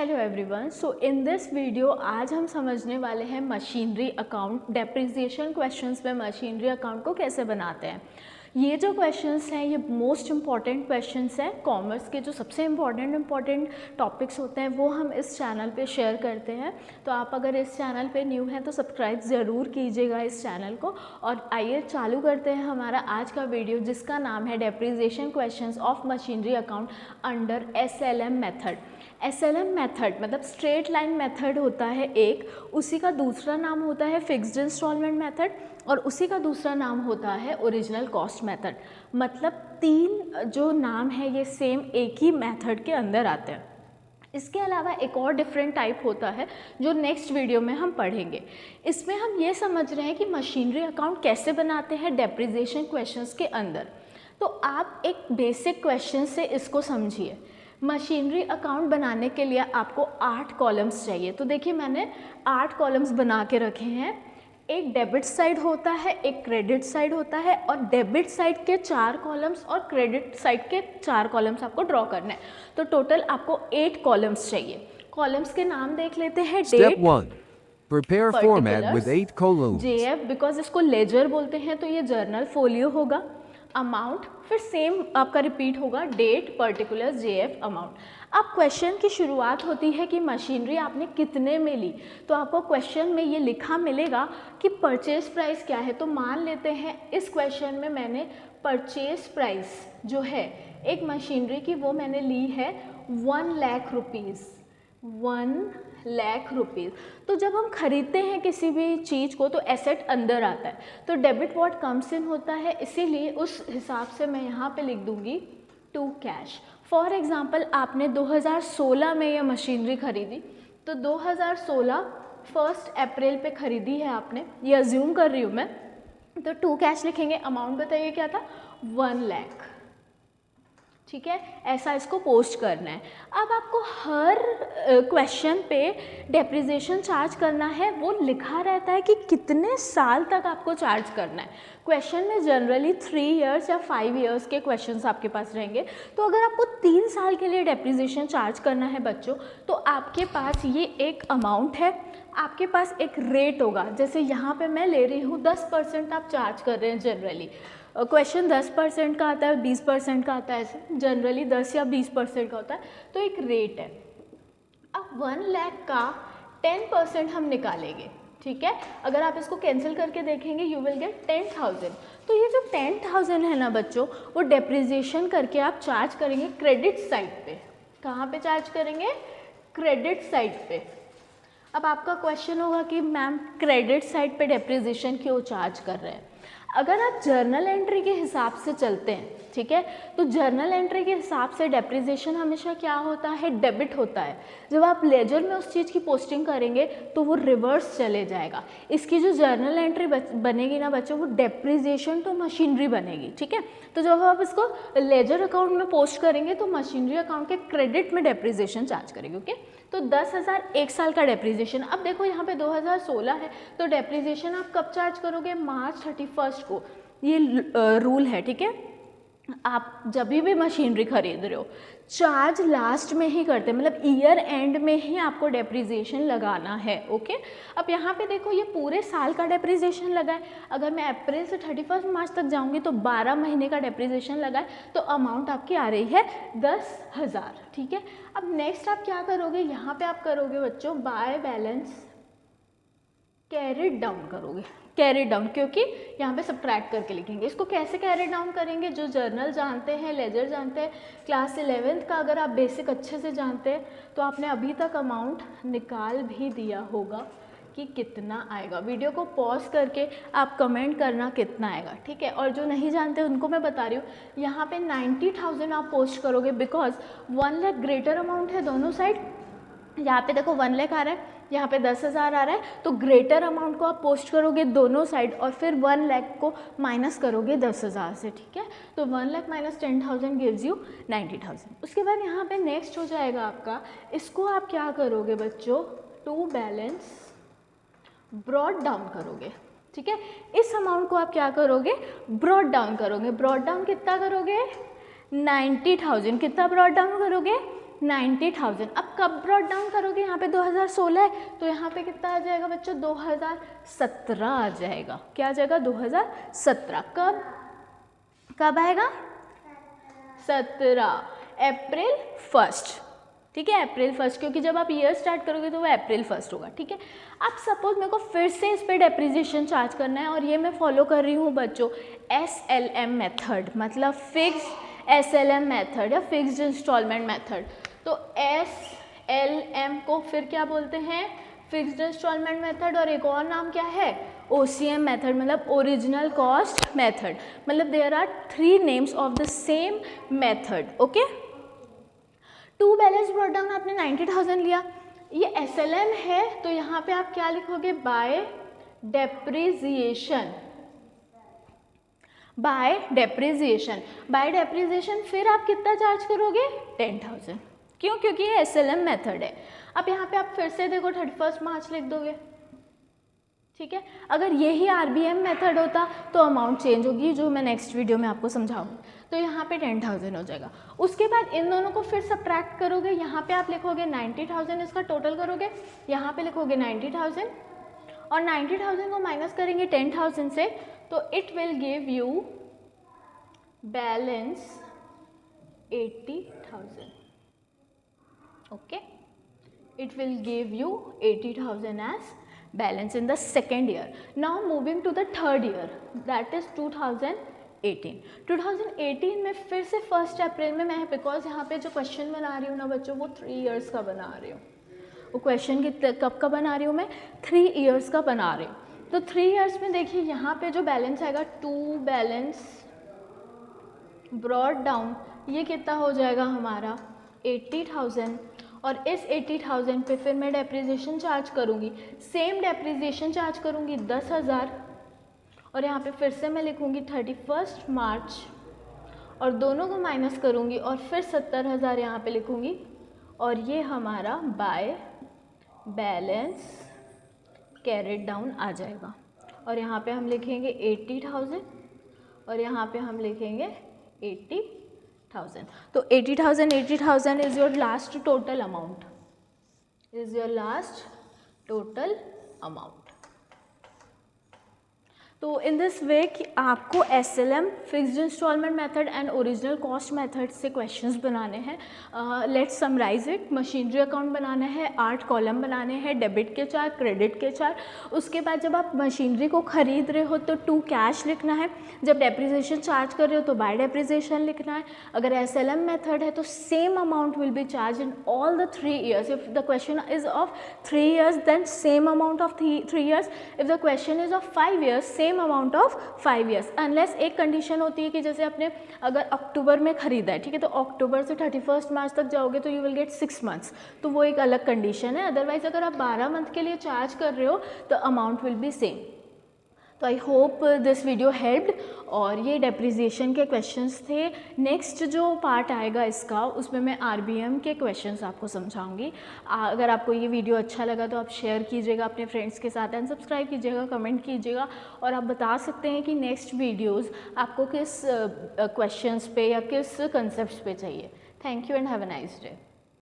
Hello everyone. So in this video आज हम समझने वाले हैं मशीनरी अकाउंट डेप्रिसिएशन क्वेश्चंस में मशीनरी अकाउंट को कैसे बनाते हैं। ये जो क्वेश्चंस हैं ये मोस्ट इम्पॉर्टेंट क्वेश्चंस हैं। कॉमर्स के जो सबसे इम्पॉर्टेंट टॉपिक्स होते हैं वो हम इस चैनल पे शेयर करते हैं। तो आप अगर इस चैनल पे न्यू हैं तो सब्सक्राइब ज़रूर कीजिएगा इस चैनल को। और आइए चालू करते हैं हमारा आज का वीडियो, जिसका नाम है depreciation questions of machinery account under SLM method. SLM method मतलब स्ट्रेट लाइन मेथड होता है एक, उसी का दूसरा नाम होता है फिक्स्ड इंस्टॉलमेंट मेथड और उसी का दूसरा नाम होता है ओरिजिनल कॉस्ट मेथड। मतलब तीन जो नाम है ये सेम एक ही मेथड के अंदर आते हैं। इसके अलावा एक और डिफरेंट टाइप होता है जो नेक्स्ट वीडियो में हम पढ़ेंगे। इसमें हम ये समझ रहे हैं कि मशीनरी अकाउंट कैसे बनाते हैं डेप्रिसिएशन क्वेश्चंस के अंदर। तो आप एक बेसिक क्वेश्चन से इसको समझिए। मशीनरी अकाउंट बनाने के लिए आपको 8 कॉलम्स चाहिए। तो देखिए मैंने 8 कॉलम्स बना के रखे हैं। एक डेबिट साइड होता है, एक क्रेडिट साइड होता है और डेबिट साइड के 4 कॉलम्स और क्रेडिट साइड के 4 कॉलम्स आपको ड्रॉ करना है। तो टोटल आपको 8 कॉलम्स चाहिए। कॉलम्स के नाम देख लेते हैं। Step 1. Prepare format with 8 columns. JF because इसको लेजर बोलते हैं तो ये जर्नल फोलियो होगा। अमाउंट फिर सेम आपका रिपीट होगा, डेट, पर्टिकुलर्स, JF, अमाउंट। अब क्वेश्चन की शुरुआत होती है कि मशीनरी आपने कितने में ली। तो आपको क्वेश्चन में ये लिखा मिलेगा कि परचेज प्राइस क्या है। तो मान लेते हैं इस क्वेश्चन में मैंने परचेज प्राइस जो है एक मशीनरी की वो मैंने ली है 1 लाख रुपीज़। 1 लाख रुपीज़। तो जब हम खरीदते हैं किसी भी चीज़ को तो एसेट अंदर आता है, तो डेबिट व्हाट कम्स इन होता है, इसीलिए उस हिसाब से मैं यहाँ पे लिख दूँगी टू कैश। फॉर एग्ज़ाम्पल आपने 2016 में ये मशीनरी खरीदी, तो 2016 1 अप्रैल पे खरीदी है आपने, ये अज्यूम कर रही हूँ मैं। तो टू कैश लिखेंगे। अमाउंट बताइए क्या था, 1 लाख। ठीक है, ऐसा इसको पोस्ट करना है। अब आपको हर क्वेश्चन पे डेप्रिसिएशन चार्ज करना है, वो लिखा रहता है कि कितने साल तक आपको चार्ज करना है। क्वेश्चन में जनरली 3 इयर्स या 5 इयर्स के क्वेश्चंस आपके पास रहेंगे। तो अगर आपको 3 साल के लिए डेप्रिसिएशन चार्ज करना है बच्चों, तो आपके पास ये एक अमाउंट है, आपके पास एक रेट होगा। जैसे यहाँ पे मैं ले रही हूँ 10% आप चार्ज कर रहे हैं जनरली। क्वेश्चन 10% का आता है, 20% का आता है, ऐसे जनरली 10 या 20% का होता है। तो एक रेट है। अब 1 लाख का 10% हम निकालेंगे। ठीक है, अगर आप इसको कैंसिल करके देखेंगे यू विल गेट 10,000। तो ये जो 10,000 है ना बच्चों, वो डेप्रिसिएशन करके आप चार्ज करेंगे क्रेडिट साइड पे। कहाँ पे चार्ज करेंगे, क्रेडिट साइड पे। अब आपका क्वेश्चन होगा कि मैम क्रेडिट साइड पे डेप्रिसिएशन क्यों चार्ज कर रहे हैं। अगर आप जर्नल एंट्री के हिसाब से चलते हैं, ठीक है, तो जर्नल एंट्री के हिसाब से डेप्रिसिएशन हमेशा क्या होता है, डेबिट होता है। जब आप लेजर में उस चीज़ की पोस्टिंग करेंगे तो वो रिवर्स चले जाएगा। इसकी जो जर्नल एंट्री बनेगी ना बच्चों, वो डेप्रिसिएशन टू मशीनरी बनेगी। ठीक है, तो जब आप इसको लेजर अकाउंट में पोस्ट करेंगे तो मशीनरी अकाउंट के क्रेडिट में डेप्रिसिएशन चार्ज करेंगे। ओके, तो 10,000 एक साल का डेप्रिसिएशन। अब देखो यहाँ पे 2016 है, तो डेप्रिसिएशन आप कब चार्ज करोगे, मार्च 31 को। ये रूल है। ठीक है, आप जब भी मशीनरी खरीद रहे हो चार्ज लास्ट में ही करते हैं, मतलब ईयर एंड में ही आपको डेप्रिसिएशन लगाना है। ओके, अब यहाँ पे देखो ये पूरे साल का डेप्रिसिएशन लगा है। अगर मैं अप्रैल से 31 मार्च तक जाऊँगी तो 12 महीने का डेप्रिसिएशन लगा है। तो अमाउंट आपकी आ रही है 10,000। ठीक है, अब नेक्स्ट आप क्या करोगे, यहाँ पे आप करोगे बच्चों बाय बैलेंस कैरिड डाउन करोगे। कैरिड डाउन क्योंकि यहाँ पे सब्ट्रैक्ट करके लिखेंगे। इसको कैसे कैरिड डाउन करेंगे, जो जर्नल जानते हैं, लेजर जानते हैं, क्लास 11th का अगर आप बेसिक अच्छे से जानते हैं तो आपने अभी तक अमाउंट निकाल भी दिया होगा कि कितना आएगा। वीडियो को पॉज करके आप कमेंट करना कितना आएगा। ठीक है, और जो नहीं जानते उनको मैं बता रही हूँ, यहाँ पे 90,000 आप पोस्ट करोगे बिकॉज 1 लाख ग्रेटर अमाउंट है दोनों साइड। यहाँ पे देखो 1 लाख आ रहा है, यहाँ पे 10,000 आ रहा है, तो ग्रेटर अमाउंट को आप पोस्ट करोगे दोनों साइड और फिर 1 लाख को माइनस करोगे 10,000 से। ठीक है, तो 1 लाख माइनस 10,000 गिव्स यू 90,000। उसके बाद यहाँ पे नेक्स्ट हो जाएगा आपका, इसको आप क्या करोगे बच्चों, टू बैलेंस ब्रॉड डाउन करोगे। ठीक है, इस अमाउंट को आप क्या करोगे, ब्रॉड डाउन करोगे। ब्रॉड डाउन कितना करोगे, 90,000। कितना ब्रॉड डाउन करोगे, 90,000। अब कब ब्रॉट डाउन करोगे, यहाँ पे 2016 है तो यहाँ पे कितना आ जाएगा बच्चों, 2017 आ जाएगा। क्या आ जाएगा, 2017। कब आएगा, 17 अप्रैल 1, ठीक है, अप्रैल 1, क्योंकि जब आप ईयर स्टार्ट करोगे तो वो अप्रैल 1 होगा, ठीक है। अब सपोज मेरे को फिर से इस पर डेप्रिसिएशन चार्ज करना है और ये मैं फॉलो कर रही हूँ बच्चों SLM मेथड, मतलब फिक्स SLM मेथड या फिक्स्ड इंस्टॉलमेंट मेथड। तो SLM को फिर क्या बोलते हैं, फिक्स्ड इंस्टॉलमेंट मेथड, और एक और नाम क्या है, OCM मेथड, मतलब ओरिजिनल कॉस्ट मेथड। मतलब there are 3 names of the same method, okay. To balance brought down आपने 90,000 लिया, ये SLM है तो यहाँ पे आप क्या लिखोगे, बाय डेप्रिसिएशन, बाय डेप्रिसिएशन। फिर आप कितना चार्ज करोगे, 10,000। क्यों, क्योंकि ये SLM मेथड है। अब यहाँ पे आप फिर से देखो 31 मार्च लिख दोगे, ठीक है। अगर यही RBM मेथड होता तो अमाउंट चेंज होगी, जो मैं नेक्स्ट वीडियो में आपको समझाऊंगी। तो यहाँ पे 10,000 हो जाएगा। उसके बाद इन दोनों को फिर सब्ट्रैक्ट करोगे, यहाँ पे आप लिखोगे 90,000, इसका टोटल करोगे, यहाँ पे लिखोगे 90,000 और 90,000 को माइनस करेंगे 10,000 से, तो it will give you balance 80,000, okay. It will give you 80,000 as balance in the second year. Now moving to the third year, that is 2018. 2018 में फिर से 1 अप्रैल में मैं, बिकॉज यहाँ पे जो क्वेश्चन बना रही हूँ ना बच्चों, वो 3 इयर्स का बना रही हूँ। वो क्वेश्चन कब का बना रही हूँ मैं, 3 इयर्स का बना रही हूँ। तो 3 इयर्स में देखिए यहाँ पे जो बैलेंस आएगा, टू बैलेंस ब्रॉट डाउन, ये कितना हो जाएगा हमारा 80,000। और इस 80,000 पे फिर मैं डेप्रिसिएशन चार्ज करूँगी, सेम डेप्रिसिएशन चार्ज करूँगी 10,000, और यहाँ पे फिर से मैं लिखूँगी 31 मार्च और दोनों को माइनस करूँगी और फिर 70,000 यहाँ पे लिखूँगी, और ये हमारा बाय बैलेंस कैरेट डाउन आ जाएगा। और यहाँ पे हम लिखेंगे 80,000 और यहाँ पे हम लिखेंगे 80,000। तो 80,000 is your last total amount, is your last total amount। तो इन दिस वे कि आपको SLM fixed instalment method and original cost method से क्वेश्चंस बनाने हैं। Let's summarise it. Machinery account बनाना है, 8 कॉलम बनाने हैं, डेबिट के 4, क्रेडिट के 4। उसके बाद जब आप मशीनरी को खरीद रहे हो तो 2 कैश लिखना है, जब डेप्रिसिएशन चार्ज कर रहे हो तो बाय डेप्रिसिएशन लिखना है। अगर SLM मेथड है तो same amount will be charge in all the 3 years. If the question is of 3 years then same amount of 3 years. If the question is of 5 years same amount of 5 years. Unless एक condition होती है कि जैसे आपने अगर अक्टूबर में खरीदा है, ठीक है, तो अक्टूबर से 31 मार्च तक जाओगे तो यू विल गेट 6 मंथ्स, तो वो एक अलग कंडीशन है। अदरवाइज अगर आप 12 मंथ के लिए चार्ज कर रहे हो तो अमाउंट विल बी सेम। तो I hope this video helped. और ये डेप्रिसिएशन के क्वेश्चंस थे। नेक्स्ट जो पार्ट आएगा इसका, उसमें मैं RBM के क्वेश्चंस आपको समझाऊंगी। अगर आपको ये वीडियो अच्छा लगा तो आप शेयर कीजिएगा अपने फ्रेंड्स के साथ एंड सब्सक्राइब कीजिएगा, कमेंट कीजिएगा, और आप बता सकते हैं कि नेक्स्ट वीडियोज़ आपको किस क्वेश्चंस पे या किस कंसेप्ट पे चाहिए। Thank you and have a nice day.